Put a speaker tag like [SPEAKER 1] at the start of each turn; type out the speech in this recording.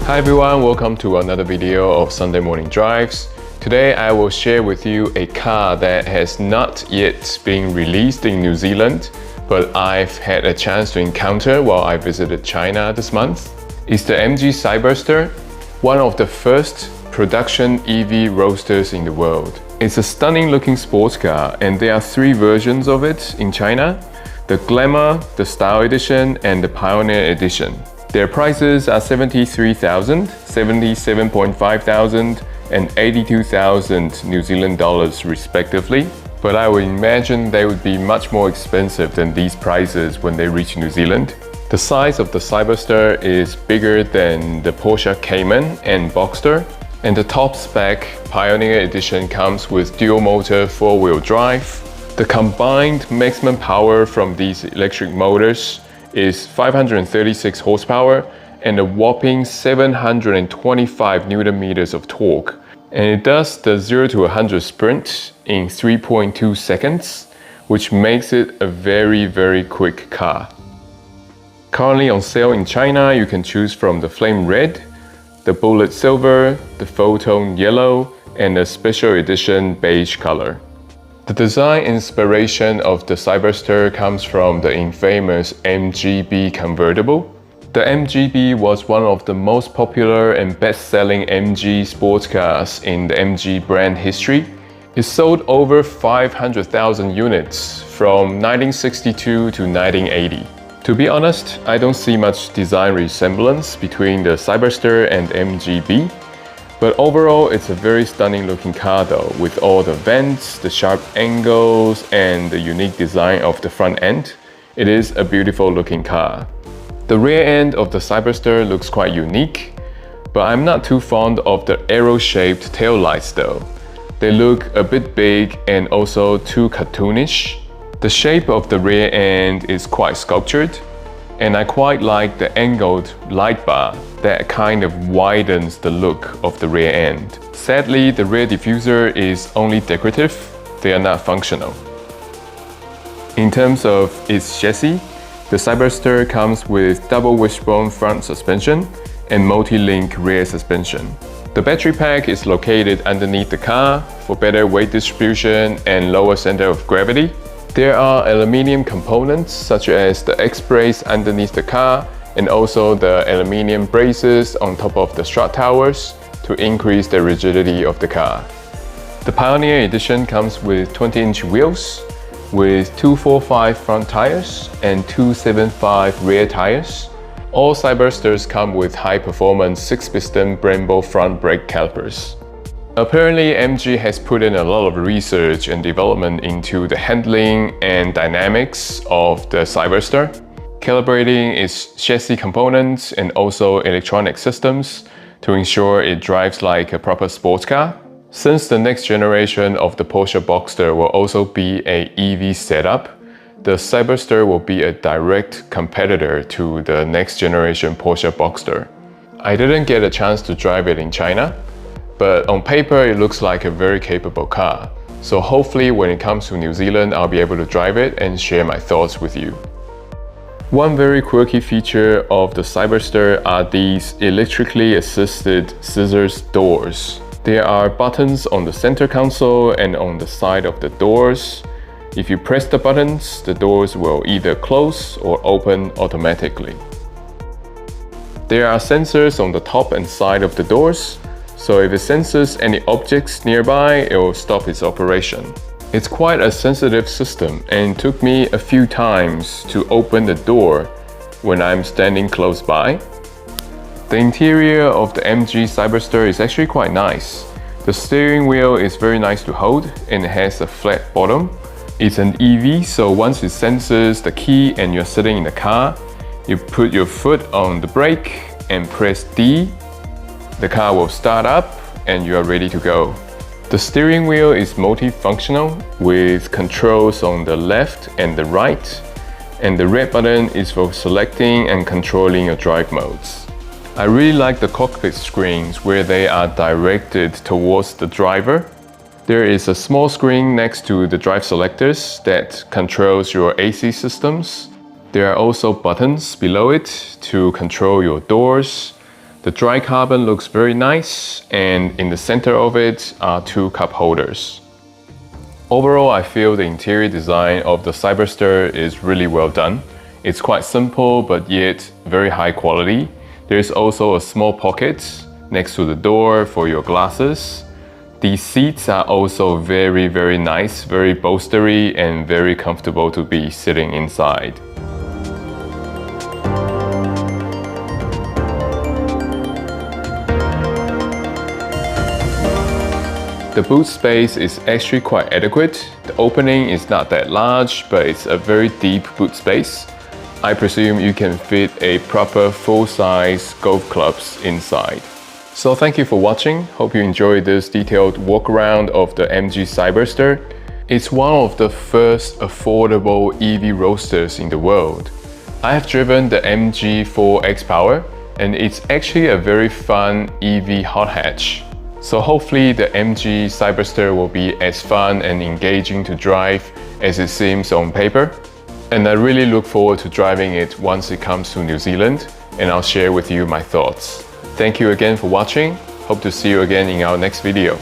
[SPEAKER 1] Hi everyone, welcome to another video of Sunday Morning Drives. Today I will share with you a car that has not yet been released in New Zealand, but I've had a chance to encounter while I visited China this month. It's the MG Cyberster, one of the first production EV roadsters in the world. It's a stunning looking sports car, and there are three versions of it in China: the Glamour, the Style Edition, and the Pioneer Edition. Their prices are 73,000, 77,500 and 82,000 New Zealand dollars respectively. But I would imagine they would be much more expensive than these prices when they reach New Zealand. The size of the Cyberster is bigger than the Porsche Cayman and Boxster, and the top spec Pioneer Edition comes with dual motor 4-wheel drive. The combined maximum power from these electric motors is 536 horsepower and a whopping 725 Newton meters of torque. And it does the 0 to 100 sprint in 3.2 seconds, which makes it a very quick car. Currently on sale in China, you can choose from the Flame Red, the Bullet Silver, the Photon Yellow, and the Special Edition Beige color. The design inspiration of the Cyberster comes from the infamous MGB convertible. The MGB was one of the most popular and best-selling MG sports cars in the MG brand history. It sold over 500,000 units from 1962 to 1980. To be honest, I don't see much design resemblance between the Cyberster and MGB. But overall, it's a very stunning looking car though, with all the vents, the sharp angles, and the unique design of the front end. It is a beautiful looking car. The rear end of the Cyberster looks quite unique, but I'm not too fond of the arrow-shaped taillights though. They look a bit big and also too cartoonish. The shape of the rear end is quite sculptured, and I quite like the angled light bar that kind of widens the look of the rear end. Sadly, the rear diffuser is only decorative, they are not functional. In terms of its chassis, the Cyberster comes with double wishbone front suspension and multi-link rear suspension. The battery pack is located underneath the car for better weight distribution and lower center of gravity. There are aluminium components such as the X-brace underneath the car and also the aluminium braces on top of the strut towers to increase the rigidity of the car. The Pioneer Edition comes with 20-inch wheels with 245 front tires and 275 rear tires. All Cybersters come with high-performance 6-piston Brembo front brake calipers. Apparently, MG has put in a lot of research and development into the handling and dynamics of the Cyberster, calibrating its chassis components and also electronic systems to ensure it drives like a proper sports car. Since the next generation of the Porsche Boxster will also be an EV setup, the Cyberster will be a direct competitor to the next generation Porsche Boxster. I didn't get a chance to drive it in China, but on paper it looks like a very capable car. So hopefully when it comes to New Zealand, I'll be able to drive it and share my thoughts with you. One very quirky feature of the Cyberster are these electrically assisted scissors doors. There are buttons on the center console and on the side of the doors. If you press the buttons, the doors will either close or open automatically. There are sensors on the top and side of the doors, so if it senses any objects nearby, it will stop its operation. It's quite a sensitive system and it took me a few times to open the door when I'm standing close by. The interior of the MG Cyberster is actually quite nice. The steering wheel is very nice to hold and it has a flat bottom. It's an EV, so once it senses the key and you're sitting in the car, you put your foot on the brake and press D. The car will start up and you are ready to go. The steering wheel is multifunctional with controls on the left and the right, and the red button is for selecting and controlling your drive modes. I really like the cockpit screens where they are directed towards the driver. There is a small screen next to the drive selectors that controls your AC systems. There are also buttons below it to control your doors. The dry carbon looks very nice, and in the center of it are 2 cup holders. Overall, I feel the interior design of the Cyberster is really well done. It's quite simple but yet very high quality. There's also a small pocket next to the door for your glasses. These seats are also very nice, very bolstery and very comfortable to be sitting inside. The boot space is actually quite adequate. The opening is not that large, but it's a very deep boot space. I presume you can fit a proper full-size golf clubs inside. So thank you for watching. Hope you enjoyed this detailed walk around of the MG Cyberster. It's one of the first affordable EV roadsters in the world. I have driven the MG 4X Power and it's actually a very fun EV hot hatch. So hopefully the MG Cyberster will be as fun and engaging to drive as it seems on paper. And I really look forward to driving it once it comes to New Zealand, and I'll share with you my thoughts. Thank you again for watching. Hope to see you again in our next video.